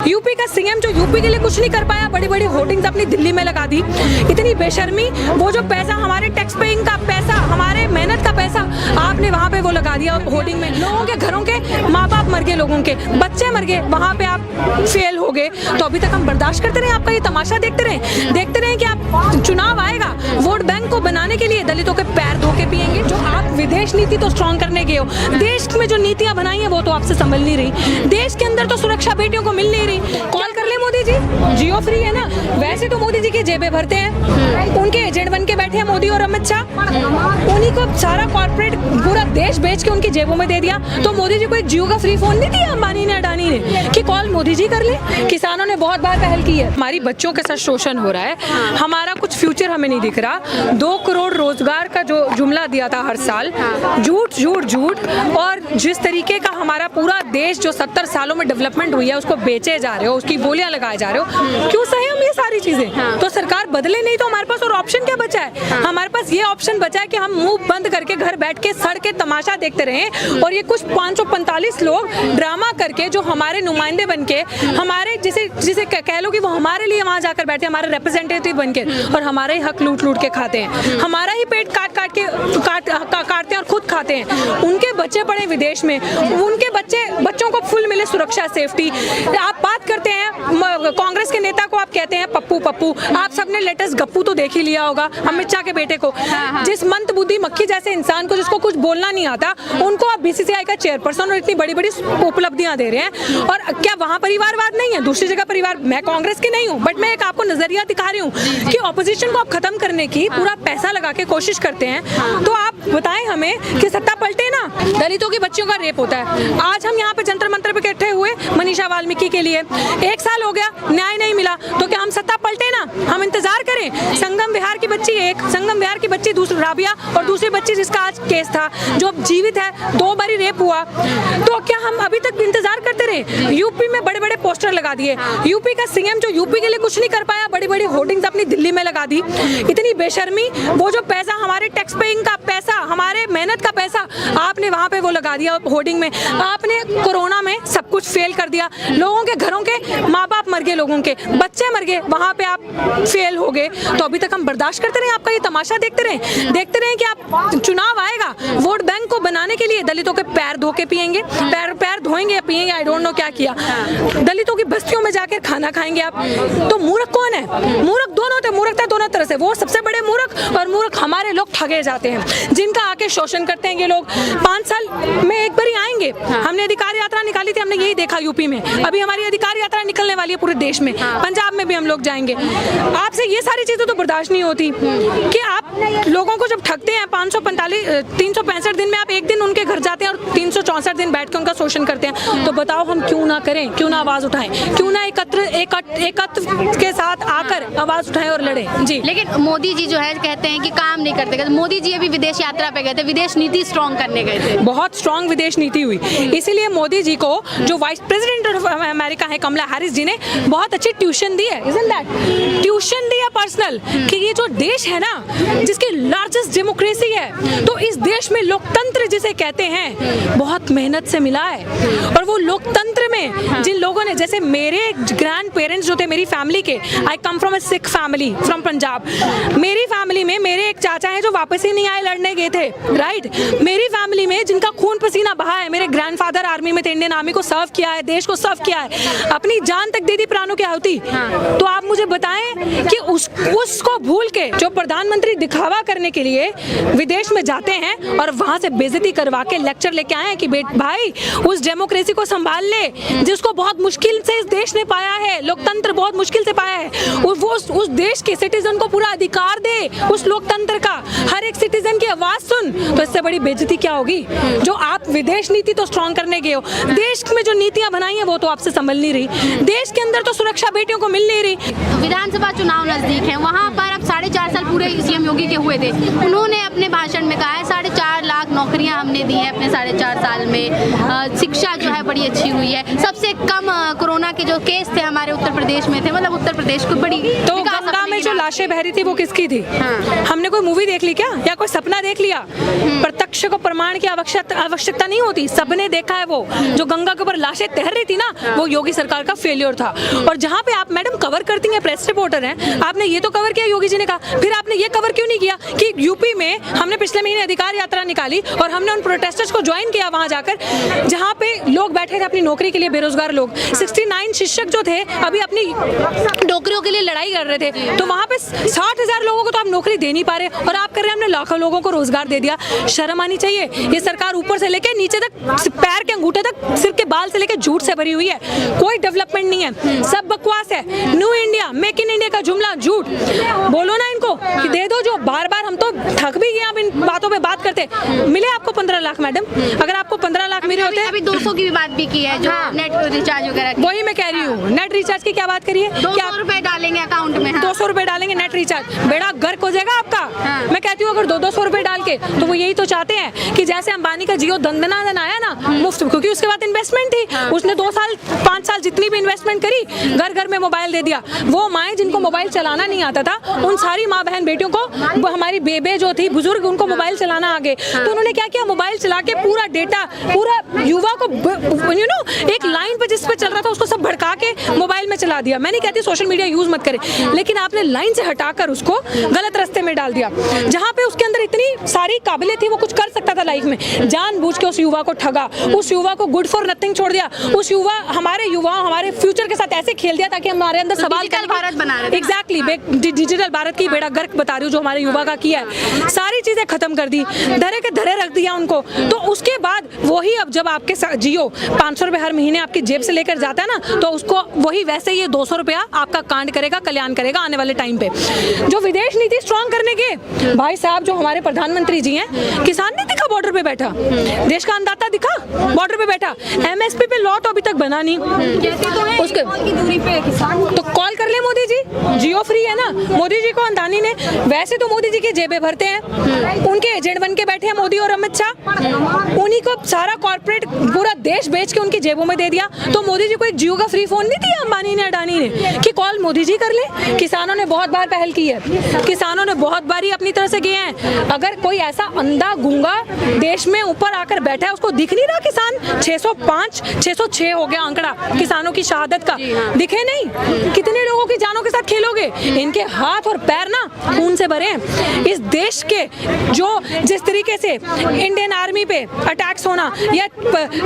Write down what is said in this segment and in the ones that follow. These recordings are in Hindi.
यूपी का सीएम जो यूपी के लिए कुछ नहीं कर पाया, बड़ी बड़ी होर्डिंग्स अपनी दिल्ली में लगा दी। इतनी बेशर्मी, वो जो पैसा हमारे टैक्स पेइंग का पैसा, हमारे मेहनत का पैसा आपने वहाँ पे वो लगा दिया होर्डिंग में। लोगों के घरों के माँ बाप मर गए, लोगों के बच्चे मर गए, वहाँ पे आप फेल हो गए। तो अभी तक हम बर्दाश्त करते रहे, आपका ये तमाशा देखते रहे कि आप चुनाव आएगा, वोट बैंक को बनाने के लिए दलितों के पैर धो के पिएंगे। जो आप विदेश नीति तो स्ट्रॉन्ग करने गए हो, देश में जो नीतियां बनाई है वो तो आपसे संभल नहीं रही। देश के अंदर तो सुरक्षा बेटियों को मिल नहीं रही। कॉल कर ले मोदी जी, जियो फ्री है ना। वैसे तो मोदी जी की जेबें भरते हैं, उनके एजेंट बन के बैठे हैं मोदी और अमित शाह। उन्हीं को सारा कॉर्पोरेट पूरा देश बेच के उनकी जेबों में दे दिया। तो मोदी जी को एक जियो का फ्री फोन नहीं दिया अंबानी ने, अडानी ने, कि कॉल मोदी जी कर ले। किसानों ने बहुत बार पहल की है। हमारी बच्चों के साथ शोषण हो रहा है, हमारा कुछ फ्यूचर हमें नहीं दिख रहा। 2 करोड़ रोजगार का जो जुमला दिया था हर साल, झूठ झूठ झूठ। और जिस तरीके का हमारा पूरा देश जो 70 सालों में डेवलपमेंट हुई है उसको बेचे जा रहे हो, उसकी बोलियां लगाए जा रहे हो। क्यों सही हम ये सारी चीजें? तो सरकार बदले नहीं तो हमारे पास और ऑप्शन क्या बचा है? हमारे पास ये ऑप्शन बचा है कि हम मुंह बंद करके घर बैठ के सड़ के तमाशा देखते रहें। और ये कुछ 545 लोग ड्रामा करके जो हमारे नुमाइंदे बन के, हमारे जिसे कह लो कि वो हमारे लिए वहां जाकर बैठे, हमारे रिप्रेजेंटेटिव बन के, और हमारा ही हक लूट लूट के खाते हैं, हमारा ही पेट काटते हैं और खुद खाते हैं। उनके बच्चे पढ़े विदेश में, उनके बच्चों को फुल मिले सुरक्षा, सेफ्टी। आप बात करते हैं कांग्रेस के नेता को, आप कहते हैं पप्पू पप्पू। आप सबने लेटेस्ट गप्पू तो देख ही लिया होगा, अमित शाह के बेटे को। जिस मंद बुद्धि मक्खी जैसे इंसान को, जिसको कुछ बोलना नहीं आता, उनको आप बीसीसीआई का चेयरपर्सन और इतनी बड़ी बड़ी उपलब्धियां दे रहे हैं। और क्या वहां परिवारवाद नहीं है? दूसरी जगह परिवार, मैं कांग्रेस की नहीं हूँ, बट मैं एक आपको नजरिया दिखा रही हूँ कि ऑपोजिशन को आप खत्म करने की पूरा पैसा लगा के कोशिश करते हैं। तो आप बताएं हमें कि सत्ता पलटे ना। दलितों की बच्चियों का रेप होता है। आज हम यहाँ पे जंतर मंतर पे इकट्ठे हुए मनीषा वाल्मीकि के लिए, 1 साल हो गया, न्याय नहीं मिला। तो क्या हम सत्ता पलटे ना? हम इंतजार करें? संगम विहार की बच्ची एक, संगम विहार की बच्ची दूसरी राबिया, और दूसरी बच्ची जिसका आज केस था, जो जीवित है, 2 बारी रेप हुआ। तो क्या हम अभी तक इंतजार करते रहे? यूपी में बड़े बड़े पोस्टर लगा दिए। यूपी का सीएम जो यूपी के लिए कुछ नहीं कर पाया, बड़ी बड़ी होर्डिंग्स अपनी दिल्ली में लगा दी। इतनी बेशर्मी, वो जो पैसा हमारे टैक्स पेइंग का पैसा, हमारे मेहनत का पैसा आपने वहाँ पे वो लगा दिया होर्डिंग में। आपने कोरोना में सब कुछ फेल कर दिया। लोगों के घरों के माँ बाप मर गए, लोगों के बच्चे मर गए, वहाँ पे आप फेल हो गए। तो अभी तक हम बर्दाश्त करते रहे, आपका ये तमाशा देखते रहे कि आप चुनाव आएगा, वोट बैंक को बनाने के लिए दलितों के पैर धो के पिएंगे, पैर धोएंगे, पिएंगे, आई डोंट नो क्या किया। दलितों की बस्तियों में जाकर खाना खाएंगे आप। तो मूर्ख कौन है? मूर्ख दोनों थे, मूर्खता दोनों तरह से। वो सबसे बड़े मूर्ख, और मूर्ख हमारे लोग ठगे जाते हैं, जिनका आके शोषण करते हैं ये लोग। 5 साल में एक बार ही आएंगे। हमने अधिकार यात्रा निकाली थी, हमने यही देखा यूपी में। अभी हमारी अधिकार यात्रा निकलने वाली है पूरे देश में, पंजाब में भी हम लोग जाएंगे। आपसे ये सारी चीजें तो बर्दाश्त नहीं होती कि आप लोगों को जब ठगते हैं 365 दिन में आप एक दिन उनके घर जाते हैं और 364 दिन बैठ के उनका शोषण करते हैं। तो बताओ हम क्यों ना करें, क्यों ना आवाज उठाएं, क्यों ना एकत्र के साथ आकर आवाज उठाएं और लड़ें। जी, लेकिन मोदी जी जो है कहते हैं कि काम नहीं करते। मोदी जी अभी विदेश यात्रा पे गए थे, विदेश नीति स्ट्रॉन्ग करने गए थे, बहुत स्ट्रॉन्ग विदेश नीति हुई। इसीलिए मोदी जी को जो वाइस प्रेसिडेंट ऑफ अमेरिका है कमला हैरिस जी ने बहुत अच्छी ट्यूशन दी है, isn't that? ट्यूशन दी है पर्सनल, कि ये जो देश है ना, जिसकी लार्जेस्ट डेमोक्रेसी है, तो इस देश में लोकतंत्र जिसे कहते हैं बहुत मेहनत से मिला है। और वो लोकतंत्र में जिन लोगों ने, जैसे मेरे ग्रैंड पेरेंट्स जो थे मेरी फैमिली के, I come from a Sikh family from Punjab. मेरी फैमिली में मेरे एक चाचा हैं जो वापस ही नहीं आए, लड़ने गए थे, राइट। मेरी फैमिली में जिनका खून पसीना बहा है, मेरे ग्रैंडफादर आर्मी में थे, इंडियन आर्मी को सर्व किया है, देश को सर्व किया है, अपनी जान तक दे दी प्राणों की आहुति। तो आप मुझे बताएं कि उसको भूल के जो प्रधानमंत्री दिखावा करने के लिए विदेश में जाते हैं और वहां से बेइज्जती करवा के लेक्चर लेके आए हैं कि भाई उस डेमोक्रेसी को संभाल ले, जिसको बहुत मुश्किल से इस देश ने पाया है, लोकतंत्र बहुत मुश्किल से पाया है। वो उस देश के सिटीजन को पूरा अधिकार दे, उस लोकतंत्र का हर एक सिटीजन की आवाज सुन। तो इससे बड़ी बेइज्जती क्या होगी? जो आप विदेश नीति तो स्ट्रॉन्ग करने गए हो, देश में जो नीतियां बनाई है वो तो आपसे संभल नहीं रही। देश के अंदर तो सुरक्षा बेटियों को मिल नहीं रही। विधानसभा चुनाव नजदीक है, वहाँ पर अब 4.5 साल पूरे सीएम योगी के हुए थे, उन्होंने अपने भाषण में कहा है 4.5 लाख नौकरियां हमने दी हैं अपने 4.5 साल में। शिक्षा जो है बड़ी अच्छी हुई है, सबसे कम कोरोना के जो केस थे हमारे उत्तर प्रदेश में थे, मतलब उत्तर प्रदेश को बड़ी तो गंगा में जो लाशें बह रही थी वो किसकी थी? हमने कोई मूवी देख ली क्या, या कोई सपना देख लिया? प्रत्यक्ष को प्रमाण की आवश्यकता नहीं होती, सबने देखा है। वो जो गंगा के ऊपर लाशें तैर रही थी ना, वो योगी सरकार का फेलियर था। और जहाँ पे आप मैडम कवर करती हैं, प्रेस रिपोर्टर हैं, आपने ये तो कवर किया योगी जी ने कहा, फिर आपने ये कवर क्यों नहीं किया कि यूपी में हमने पिछले महीने अधिकार यात्रा निकाली और हमने उन प्रोटेस्टर्स को ज्वाइन किया वहां जाकर, जहाँ पे लोग बैठे थे अपनी नौकरी के लिए, बेरोजगार लोग। 69 शिक्षक जो थे अभी अपनी नौकरियों के लिए लड़ाई कर रहे थे, तो वहां पे 60,000 लोगों को तो आप नौकरी दे नहीं पा रहे, और आप कर रहे हैं हमने लाखों लोगों को रोजगार दे दिया। शर्म आनी चाहिए। ये सरकार ऊपर से लेके नीचे तक, पैर के अंगूठे तक, सिर के बाल से लेके झूठ से भरी हुई है। कोई डेवलपमेंट नहीं है, सब बकवास है। New India, make in India का जुमला झूठ। बोलो ना इनको कि दे दो, जो बार बार हम तो थक भी गए अब इन बातों पे बात करते। मिले आपको 15 लाख मैडम, अगर आपको 15 लाख मिले होते। अभी 200 की भी बात भी की है, जो नेट रिचार्ज वगैरह। वही मैं कह रही हूँ, नेट रिचार्ज की क्या बात करिए, 200 रुपए डालेंगे अकाउंट में। 200 रुपए डालेंगे नेट रिचार्ज, बेड़ा गर्क हो जाएगा आपका। मैं कहती हूँ अगर 200 रुपए डाल के, तो वो यही तो चाहते हैं कि जैसे अंबानी का जियो दंदनादन आया ना मुफ्त, क्योंकि उसके बाद इन्वेस्टमेंट थी, उसने 2 साल 5 साल जितनी भी इन्वेस्टमेंट करी, घर घर में मोबाइल दे दिया। वो माएँ जिनको मोबाइल चलाना नहीं आता था, उन सारी माँ बहन बेटियों को, हमारी बेबे जो थी बुजुर्ग, उनको मोबाइल चलाना आ गए। तो उन्होंने क्या किया, मोबाइल चला के पूरा डेटा, पूरा युवा को एक लाइन पे जिस पे चल रहा था उसको सब भड़का के मोबाइल में चला दिया। मैं नहीं कहती सोशल मीडिया यूज मत करें, लेकिन आपने लाइन से हटाकर उसको गलत रास्ते में डाल दिया। जहाँ पे उसके अंदर इतनी सारी काबिलियत थी, वो कुछ कर सकता था लाइफ में, जानबूझ के उस युवा को ठगा, उस युवा को गुड फॉर नथिंग छोड़ दिया। उस युवा, हमारे युवा हमारे फ्यूचर के साथ ऐसे खेल दिया ताकि हमारे अंदर सवाल डिजिटल भारत बना रहे थे। एग्जैक्टली, डिजिटल भारत की बेड़ा गर्क बता रही हूँ, जो हमारे युवा का किया है, सारी चीजें खत्म कर दी, धरे के धरे रख दिया उनको। तो उसके बाद वही, अब जब आपके जियो 500 रुपए हर महीने आपकी जेब से लेकर जाता है ना, तो उसको वही वैसे ही 200 रुपया आपका कांड करेगा, कल्याण करेगा आने वाले टाइम पे। जो विदेश नीति स्ट्रॉन्ग करने के भाई साहब, जो हमारे प्रधानमंत्री जी हैं, किसान नहीं दिखा बॉर्डर पे बैठा, देश का अन्नदाता दिखा बॉर्डर पे बैठा, एमएसपी पे लॉ तो अभी तक बना नहीं, उसके दूरी पे किसान। तो कॉल कर ले मोदी जी, जियो फ्री है ना। मोदी जी को अंदानी ने, वैसे तो मोदी जी की जेबें भरते हैं, उनके एजेंट बन के बैठे हैं मोदी और अमित शाह, उन्हीं को सारा कॉर्पोरेट पूरा देश बेच के उनकी जेबों में दे दिया। तो मोदी जी को एक जियो का फ्री फोन नहीं दिया अंबानी ने, अडानी ने, कि कॉल मोदी जी कर ले। किसानों ने बहुत बार पहल की है, किसानों ने बहुत बारी अपनी तरह से किए हैं। अगर कोई ऐसा अंधा गूंगा देश में ऊपर आकर बैठा है, उसको दिख नहीं रहा किसान 605 606 हो गया आंकड़ा किसानों की शहादत का, दिखे नहीं? कितने लोगों की जानों के साथ खेलोगे? इनके हाथ और पैर ना खून से भरे हैं। इस देश के जो जिस तरीके से इंडियन आर्मी पे अटैक्स होना, या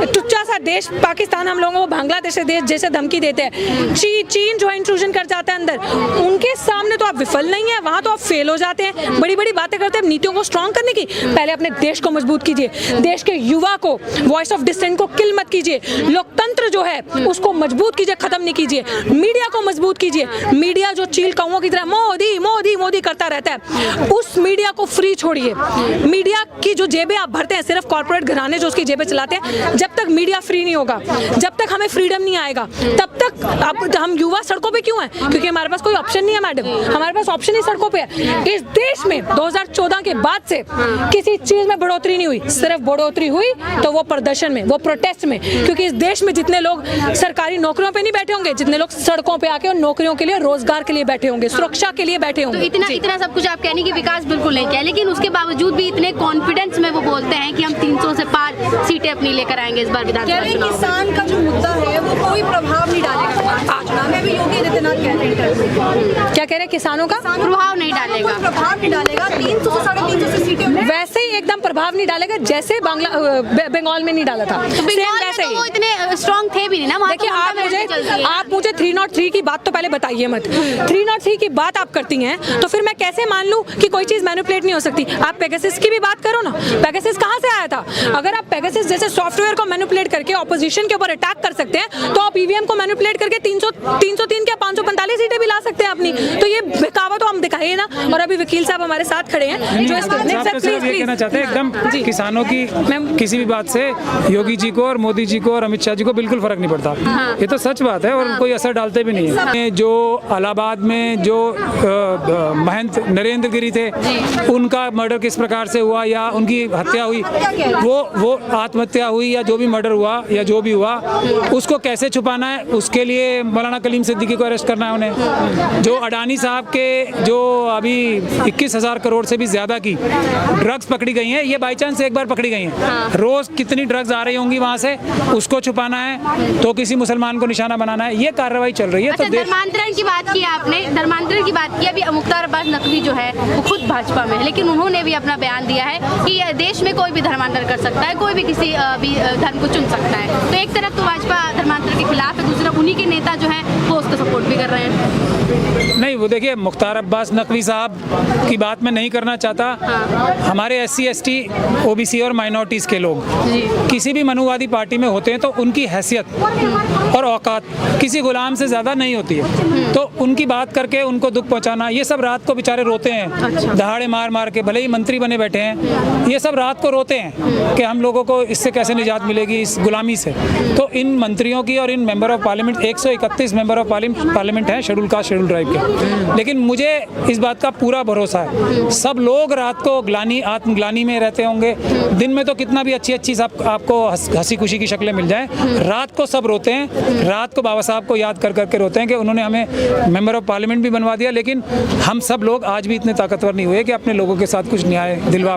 टुच्चा सा देश पाकिस्तान हम लोगों को बांग्लादेश देश जैसे धमकी देते हैं, चीन जो इंट्रूजन कर जाता है अंदर, उनके सामने तो आप विफल नहीं है, वहां तो आप फेल हो जाते हैं। बड़ी बड़ी बातें करते हैं नीतियों को स्ट्रॉन्ग करने की, पहले अपने देश को मजबूत कीजिए, देश के युवा को, वॉइस ऑफ डिसेंट को किल मत कीजिए, लोकतंत्र जो है उसको मजबूत कीजिए, खत्म नहीं कीजिए, मीडिया को मजबूत कीजिए। मीडिया जो चील कौओं की तरह मोदी मोदी मोदी करता रहता है, उस मीडिया को फ्री छोड़िए। मीडिया की जो जेबें आप भरते हैं, सिर्फ कॉर्पोरेट घराने जो उसकी जेबें चलाते हैं, जब तक मीडिया फ्री नहीं होगा, जब तक हमें फ्रीडम नहीं आएगा, तब तक हम युवा सड़कों पे क्यों हैं? क्योंकि हमारे पास कोई ऑप्शन नहीं है मैडम, हमारे पास ऑप्शन ही सड़कों पे है। इस देश में 2014 के बाद से किसी चीज में बढ़ोतरी नहीं हुई, सिर्फ बढ़ोतरी हुई तो वो प्रदर्शन में, वो प्रोटेस्ट में। क्योंकि इस देश में जितने लोग सरकारी नौकरियों पे नहीं बैठे होंगे, जितने लोग सड़कों पे आके और नौकरियों के लिए, रोजगार के लिए बैठे होंगे, सुरक्षा के लिए बैठे होंगे। तो इतना सब कुछ आप कहने की विकास बिल्कुल नहीं किया, लेकिन उसके बावजूद भी इतने कॉन्फिडेंस में वो बोलते हैं कि हम 300 से पार सीटें अपनी लेकर आएंगे इस बार विधानसभा चुनाव। किसान का जो मुद्दा है वो कोई प्रभाव नहीं डालेगा चुनाव में भी। योगी आदित्यनाथ कह रहे हैं, क्या कह रहे हैं? किसानों का प्रभाव नहीं डालेगा, प्रभाव नहीं डालेगा। 300 से 350 से सीटें वैसे ही एकदम प्रभाव नहीं डालेगा, जैसे बंगाल में नहीं डाला था, बंगाल में तो वो इतने स्ट्रॉन्ग थे भी नहीं ना। देखिए आप मुझे 303 की बात तो पहले बताइए मत। 303 की बात आप करती हैं तो फिर मैं कैसे मान लूं कि कोई चीज मैनिपुलेट नहीं हो सकती? आप पेगासस की भी बात करो ना, पेगासस कहां से आया था? अगर आप पेगासस जैसे सॉफ्टवेयर को मैनिपुलेट करके ऑपोजिशन के ऊपर अटैक कर सकते हैं, तो आप ईवीएम को मैनिपुलेट करके 303 क्या 545 सीटें भी ला सकते हैं अपनी। तो ये बहकावा तो हम दिखाएं चाहिए ना। और अभी वकील साहब हमारे साथ खड़े हैं जो इसको आप तो सिर्फ ये कहना चाहते हैं एकदम जी। किसानों की मैम। किसी भी बात से योगी जी को और मोदी जी को और अमित शाह जी को बिल्कुल फर्क नहीं पड़ता। ये तो सच बात है और कोई असर डालते भी नहीं है। जो इलाहाबाद में जो महंत नरेंद्र गिरी थे उनका मर्डर किस प्रकार से हुआ या उनकी हत्या हुई, वो आत्महत्या हुई या जो भी मर्डर हुआ या जो भी हुआ उसको कैसे छुपाना है, उसके लिए मौलाना कलीम सिद्दीकी को अरेस्ट करना है उन्हें। जो अडानी साहब के जो अभी 21,000 करोड़ से भी ज्यादा की ड्रग्स पकड़ी गई हैं, ये बाई चांस एक बार पकड़ी गई हैं, रोज कितनी ड्रग्स आ रही होंगी वहां से, उसको छुपाना है तो किसी मुसलमान को निशाना बनाना है, ये कार्रवाई चल रही है। अच्छा, तो धर्मांतरण की बात की आपने, धर्मांतरण की बात की। अभी मुख्तार अब्बास नकवी जो है वो खुद भाजपा में है, लेकिन उन्होंने भी अपना बयान दिया है कि देश में कोई भी धर्मांतर कर सकता है, कोई भी किसी भी धर्म को चुन सकता है। तो एक तरफ तो भाजपा धर्मांतर के खिलाफ है, दूसरी तरफ उन्हीं के नेता जो है वो उसको सपोर्ट भी कर रहे हैं। नहीं, वो देखिए मुख्तार अब्बास नकवी साहब की बात मैं नहीं करना चाहता। हमारे SC ST OBC और माइनॉरिटीज़ के लोग किसी भी मनुवादी पार्टी में होते हैं तो उनकी हैसियत और औकात किसी गुलाम से ज़्यादा नहीं होती है। तो उनकी बात करके उनको दुख पहुंचाना, ये सब रात को बेचारे रोते हैं, दहाड़े मार मार के, भले ही मंत्री बने बैठे हैं, ये सब रात को रोते हैं कि हम लोगों को इससे कैसे निजात मिलेगी, इस गुलामी से। तो इन मंत्रियों की और इन member of parliament 131 member of parliament हैं शेड्यूल कास्ट शेड्यूल ट्राइब के, लेकिन मुझे इस बात का पूरा भरोसा है सब लोग रात को आत्मग्लानी में रहते होंगे। दिन में तो कितना भी अच्छी सब आपको हंसी खुशी की शक्लें मिल जाएं, रात को सब रोते हैं। रात को बाबा साहब को याद कर करके रोते हैं कि उन्होंने हमें मेंबर ऑफ पार्लियामेंट भी बनवा दिया, लेकिन हम सब लोग आज भी इतने ताकतवर नहीं हुए कि अपने लोगों के साथ कुछ न्याय दिलवा